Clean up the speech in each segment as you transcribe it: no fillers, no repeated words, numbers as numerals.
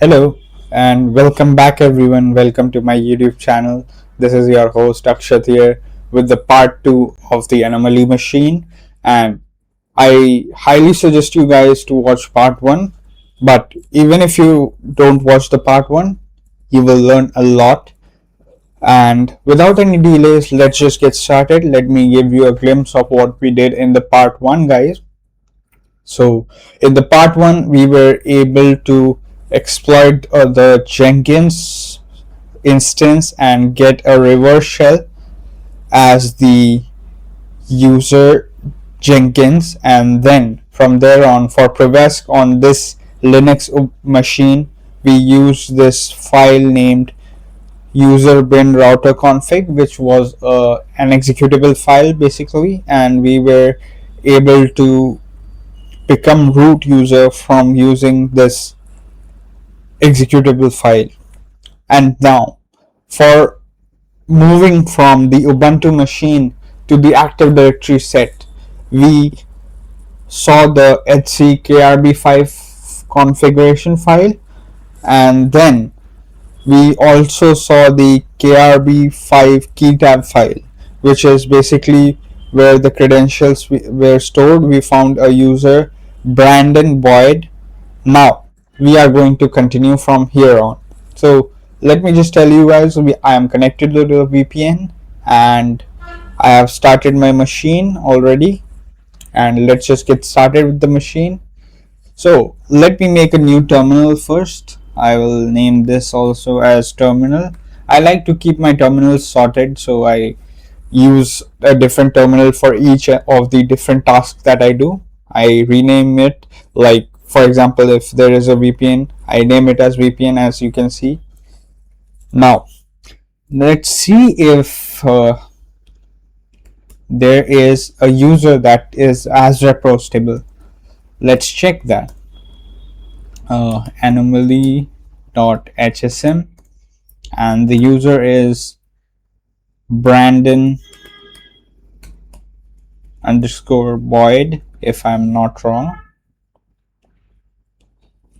Hello and welcome back everyone. Welcome to my YouTube channel. This is your host Akshat here with the part 2 of the Anomaly machine, and I highly suggest you guys to watch part 1, but even if you don't watch the part 1, you will learn a lot. And without any delays, let's just get started. Let me give you a glimpse of what we did in the part 1, guys. So in the part 1 we were able to exploit the Jenkins instance and get a reverse shell as the user Jenkins, and then from there on for Prevesk on this Linux machine we use this file named user bin router config, which was an executable file basically, and we were able to become root user from using this executable file. And now for moving from the Ubuntu machine to the Active Directory set, we saw the HCKRB5 configuration file, and then we also saw the KRB5 keytab file, which is basically where the credentials were stored. We found a user Brandon Boyd. Now we are going to continue from here on. So let me just tell you guys, I am connected to the VPN and I have started my machine already, and let's just get started with the machine. So let me make a new terminal first. I will name this also as terminal. I like to keep my terminals sorted, so I use a different terminal for each of the different tasks that I do. I rename it, like for example, if there is a VPN, I name it as VPN, as you can see. Now let's see if there is a user that is as reprostable. Let's check that. Anomaly.hsm, and the user is Brandon underscore Boyd, if I'm not wrong.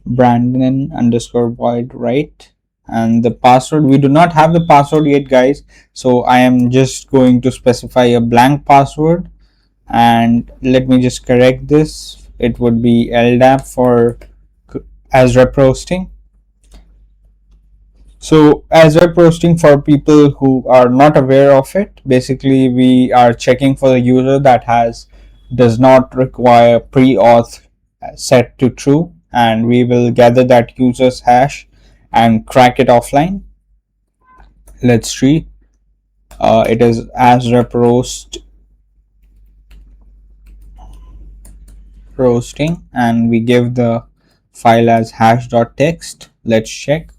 Brandon underscore Boyd, right? And the password, we do not have the password yet, guys, so I am just going to specify a blank password. And let me just correct this. It would be LDAP for as rep hosting. So as web hosting, for people who are not aware of it, basically we are checking for the user that does not require pre-auth set to true, and we will gather that user's hash and crack it offline. Let's see. It is as rep roasting, and we give the file as hash.txt. Let's check.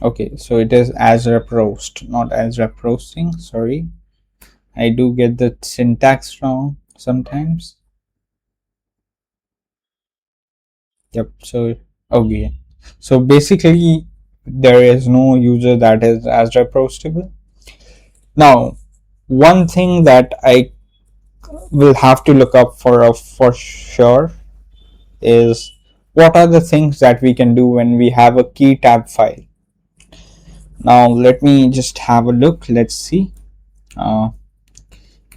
Okay, so it is as rep roast, not as rep roasting. Sorry, I do get the syntax wrong sometimes. Yep. So okay, so basically there is no user that is as rep roastable. Now one thing that I will have to look up for sure is what are the things that we can do when we have a keytab file. Now let me just have a look. Let's see.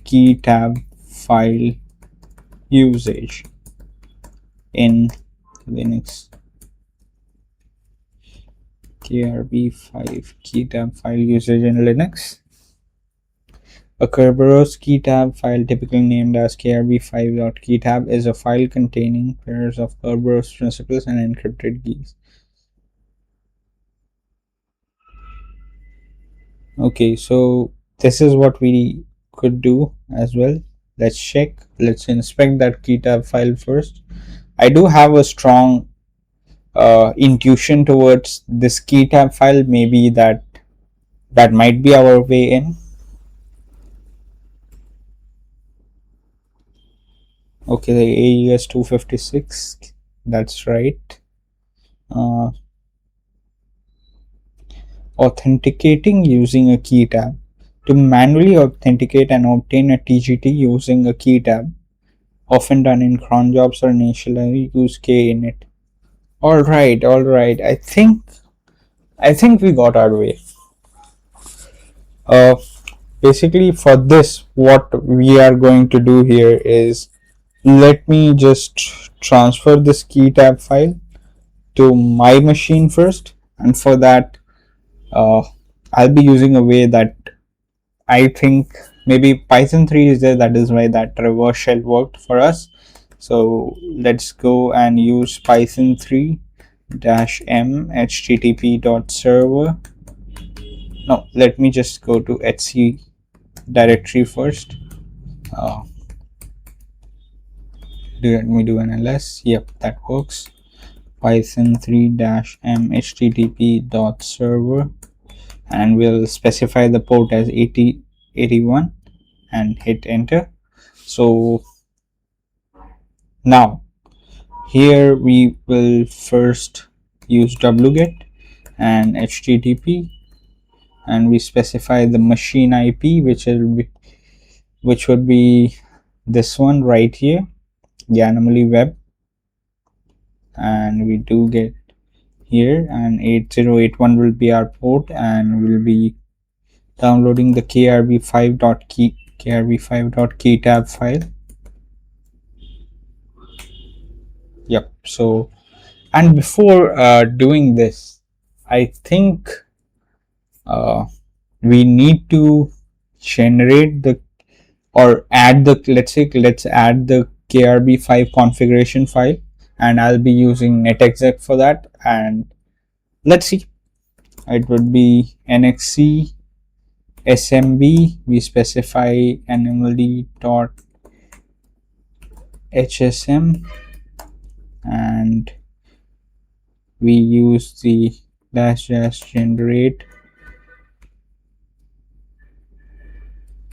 Keytab file usage in Linux. KRB5 keytab file usage in Linux. A Kerberos keytab file, typically named as krb5.keytab, is a file containing pairs of Kerberos principals and encrypted keys. Okay, so this is what we could do as well. Let's check. Let's inspect that keytab file first. I do have a strong intuition towards this keytab file. Maybe that might be our way in. Okay, the AES 256, that's right. Authenticating using a keytab. To manually authenticate and obtain a TGT using a keytab, often done in cron jobs or initially use K in it. All right. I think we got our way. Uh, Basically, for this, what we are going to do here is, let me just transfer this keytab file to my machine first, and for that, uh, I'll be using a way that I think maybe Python 3 is there. That is why that reverse shell worked for us. So let's go and use Python 3 dash m http dot server. No, let me just go to etc directory first. Uh, Let me do an ls. Yep, that works. Python 3 dash m http dot server, and we'll specify the port as 8081 and hit enter. So now here we will first use wget and http, and we specify the machine IP, which would be this one right here, the Anomaly web, and we do get here, and 8081 will be our port, and we'll be downloading the krb5.keytab file. Yep. So, and before doing this, I think we need to generate the, or add the, let's add the krb5 configuration file, and I'll be using NetExec for that. And let's see, it would be nxc smb, we specify anomaly dot hsm, and we use the dash dash generate.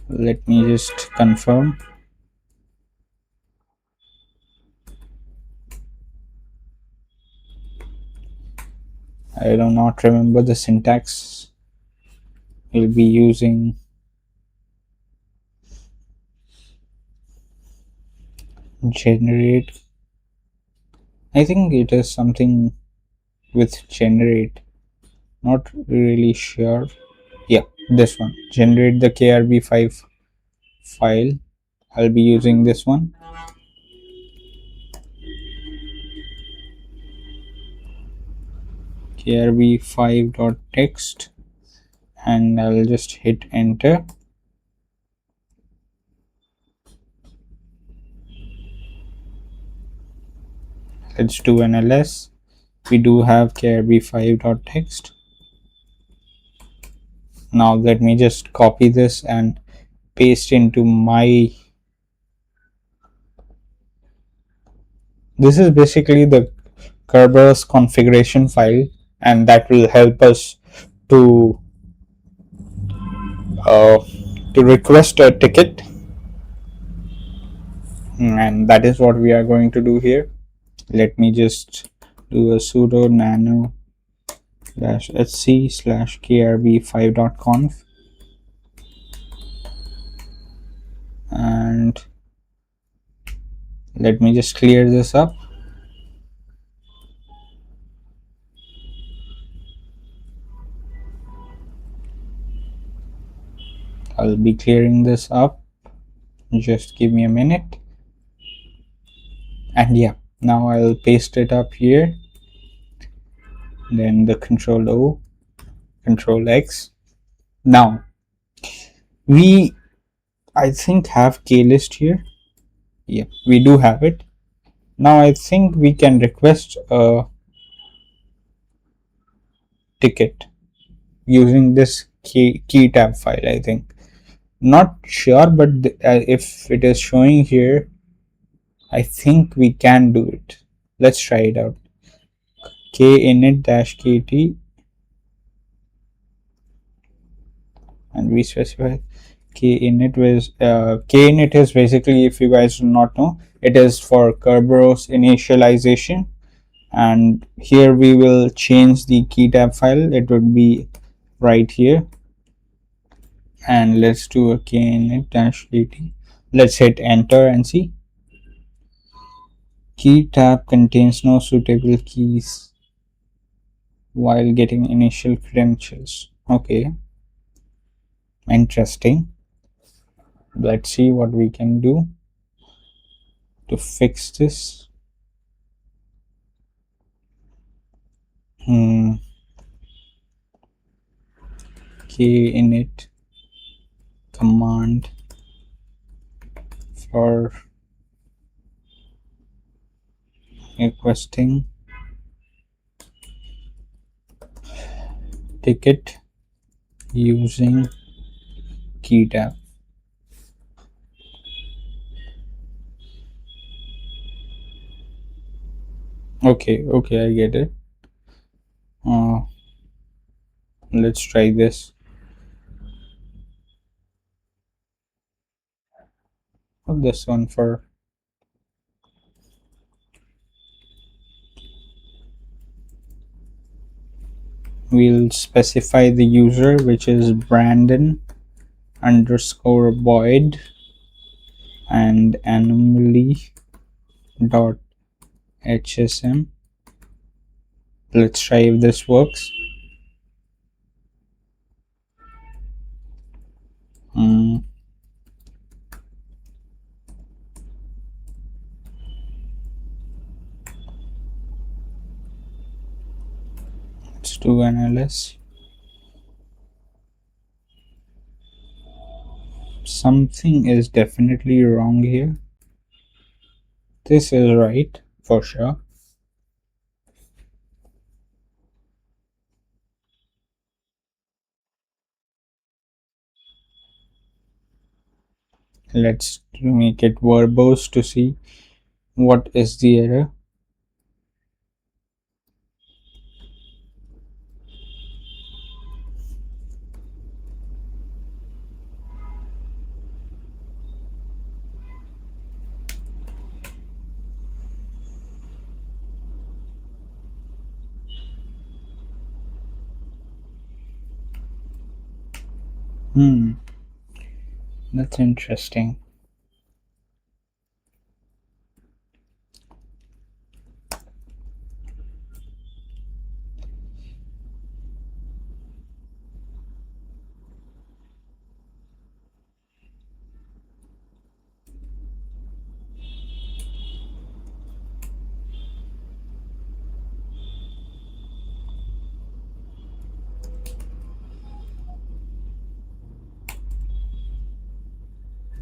Let me just confirm. I do not remember the syntax. We'll be using generate. I think it is something with generate, not really sure. Yeah, this one, generate the krb5 file. I'll be using this one. krb5.text, and I'll just hit enter. Let's do an ls. We do have krb5.text. Now let me just copy this and paste into my, this is basically the Kerberos configuration file, and that will help us to uh, request a ticket, and that is what we are going to do here. Let me just do a sudo nano -hc /krb5.conf, and let me just clear this up. I'll be clearing this up, just give me a minute. And yeah, now I'll paste it up here, then the control O, control X. Now we, I think, have klist here. Yeah, we do have it. Now I think we can request a ticket using this keytab file. I think, not sure, but if it is showing here, I think we can do it. Let's try it out. kinit-kt, and we specify kinit was kinit is basically, if you guys do not know, it is for Kerberos initialization, and here we will change the keytab file. It would be right here, and let's do a kinit-kt. Let's hit enter and see. Key tab contains no suitable keys while getting initial credentials. Okay, interesting. Let's see what we can do to fix this. Kinit command for requesting ticket using keytab. Okay, I get it. Let's try this. This one for we'll specify the user, which is Brandon underscore Boyd, and anomaly dot hsm. Let's try if this works. Let's do an ls. Something is definitely wrong here. This is right for sure. Let's make it verbose to see what is the error. That's interesting.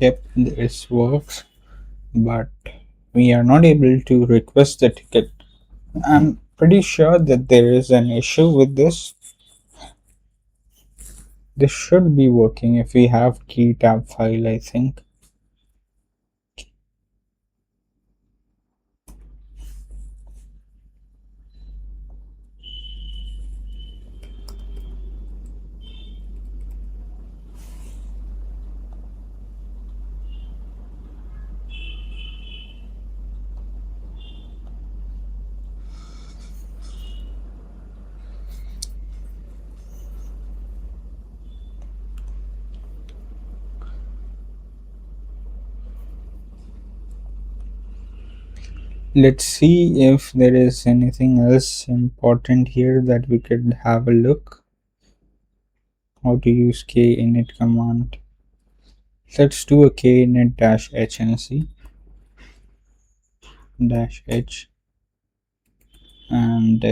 Yep, this works, but we are not able to request the ticket. I'm pretty sure that there is an issue with this. This should be working if we have keytab file, I think. Let's see if there is anything else important here that we could have a look. How to use kinit command. Let's do a kinit -hnc -h and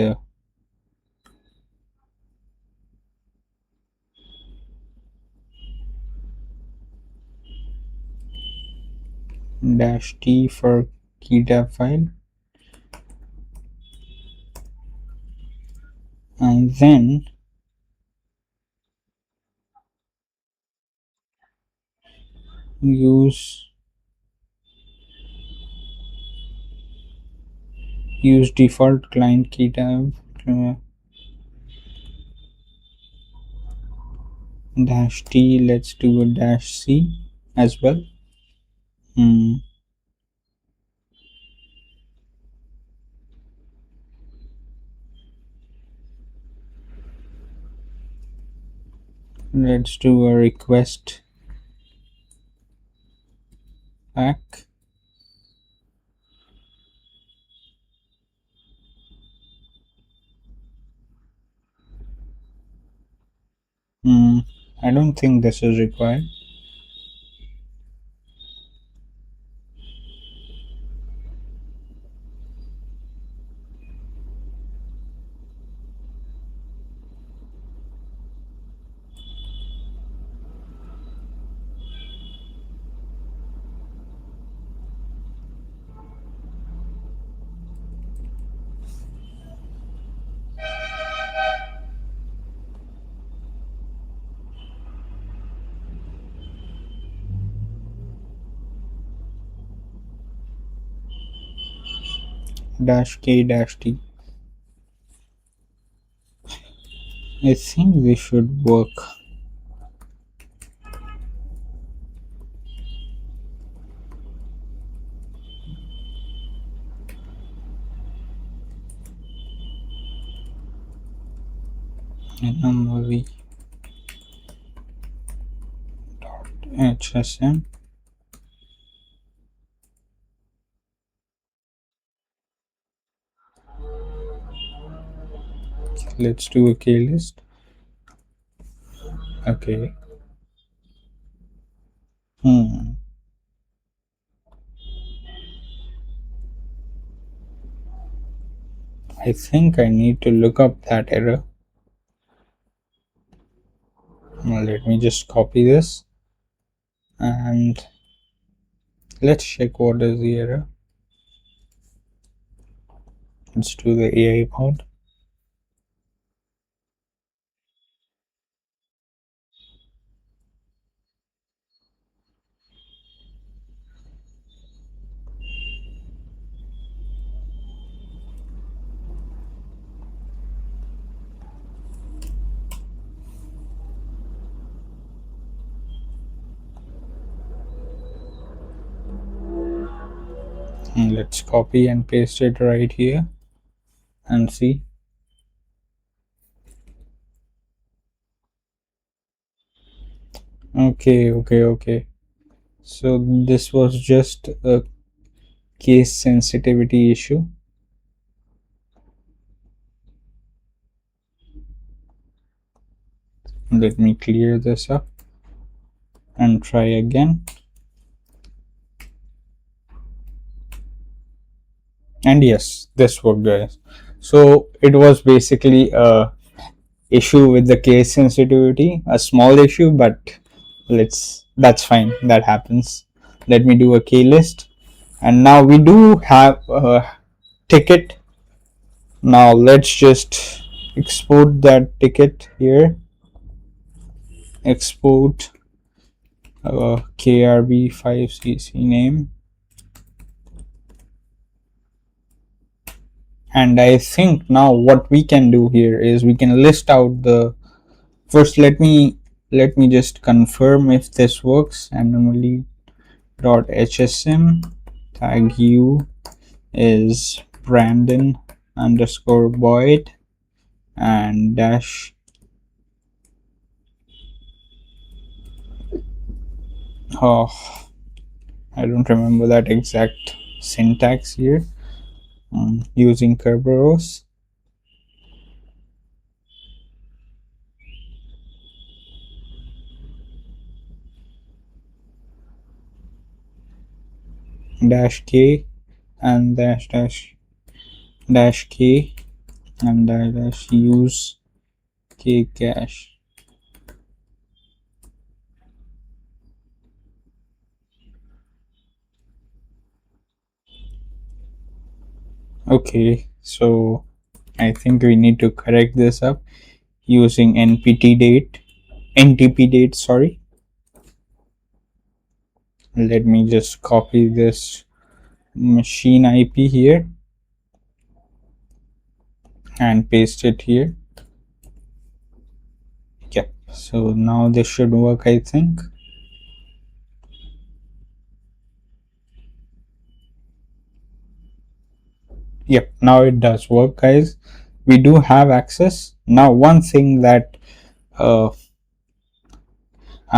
-t for keytab file, and then use default client keytab -t. Let's do a -c as well. Let's do a request back. I don't think this is required. Dash K dash T. I think this should work. Anomaly HSM. Let's do a K list. Okay. I think I need to look up that error. Now let me just copy this and let's check what is the error. Let's do the AI mode. And let's copy and paste it right here and see. Okay. So this was just a case sensitivity issue. Let me clear this up and try again. And yes, this worked, guys. So it was basically a issue with the case sensitivity, a small issue, but that's fine, that happens. Let me do a key list, and now we do have a ticket. Now let's just export that ticket here. Export KRB5CC name, and I think now what we can do here is we can list out the first. Let me just confirm if this works. Anomaly .hsm tag u is Brandon underscore Boyd and dash oh, I don't remember that exact syntax here. Using Kerberos dash k and dash k and dash use k cache. Okay, so I think we need to correct this up using ntp date, sorry. Let me just copy this machine IP here and paste it here. Yep, so now this should work, I think. Yep, now it does work, guys. We do have access. Now one thing that I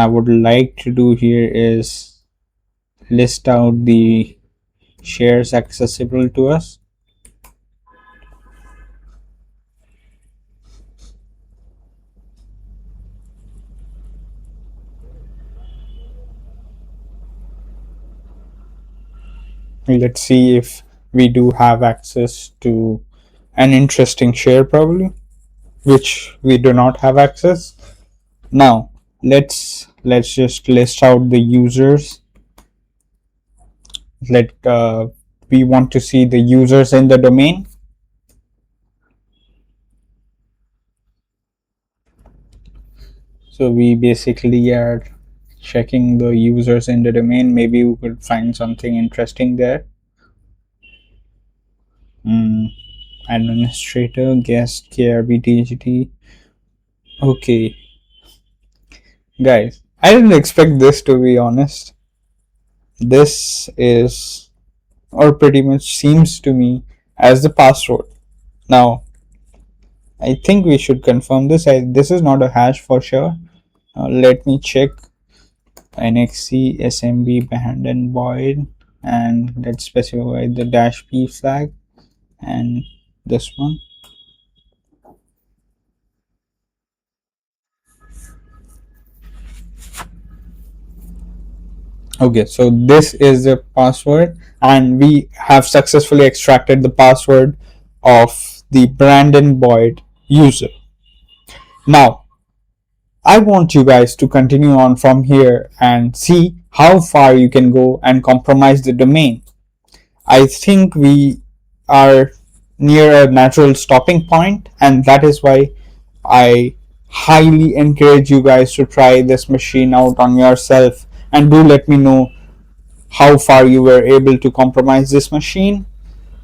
would like to do here is list out the shares accessible to us. Let's see if we do have access to an interesting share, probably, which we do not have access. Now let's just list out the users. Let We want to see the users in the domain. So we basically are checking the users in the domain. Maybe we could find something interesting there. Administrator, guest, KRB TGT. Okay, guys, I didn't expect this, to be honest. This is, or pretty much seems to me, as the password. Now, I think we should confirm this. This is not a hash for sure. Let me check NXC SMB band and void, and let's specify the -p flag and this one. Okay, so this is the password, and we have successfully extracted the password of the Brandon Boyd user. Now, I want you guys to continue on from here and see how far you can go and compromise the domain. I think we are near a natural stopping point, and that is why I highly encourage you guys to try this machine out on yourself, and do let me know how far you were able to compromise this machine.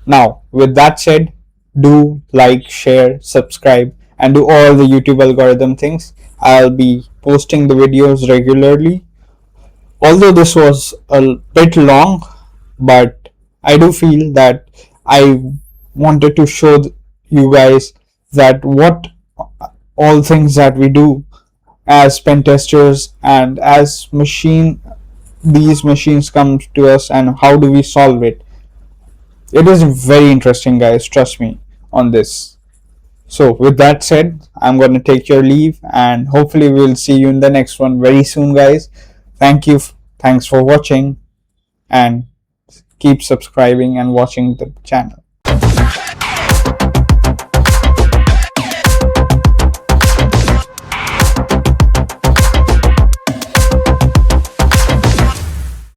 Now, with that said, do like, share, subscribe, and do all the YouTube algorithm things. I'll be posting the videos regularly. Although this was a bit long, but I do feel that I wanted to show you guys that what all things that we do as pen testers, and as these machines come to us, and how do we solve it. It is very interesting, guys, trust me on this. So with that said, I'm going to take your leave, and hopefully we'll see you in the next one very soon, guys. Thanks for watching, and keep subscribing and watching the channel.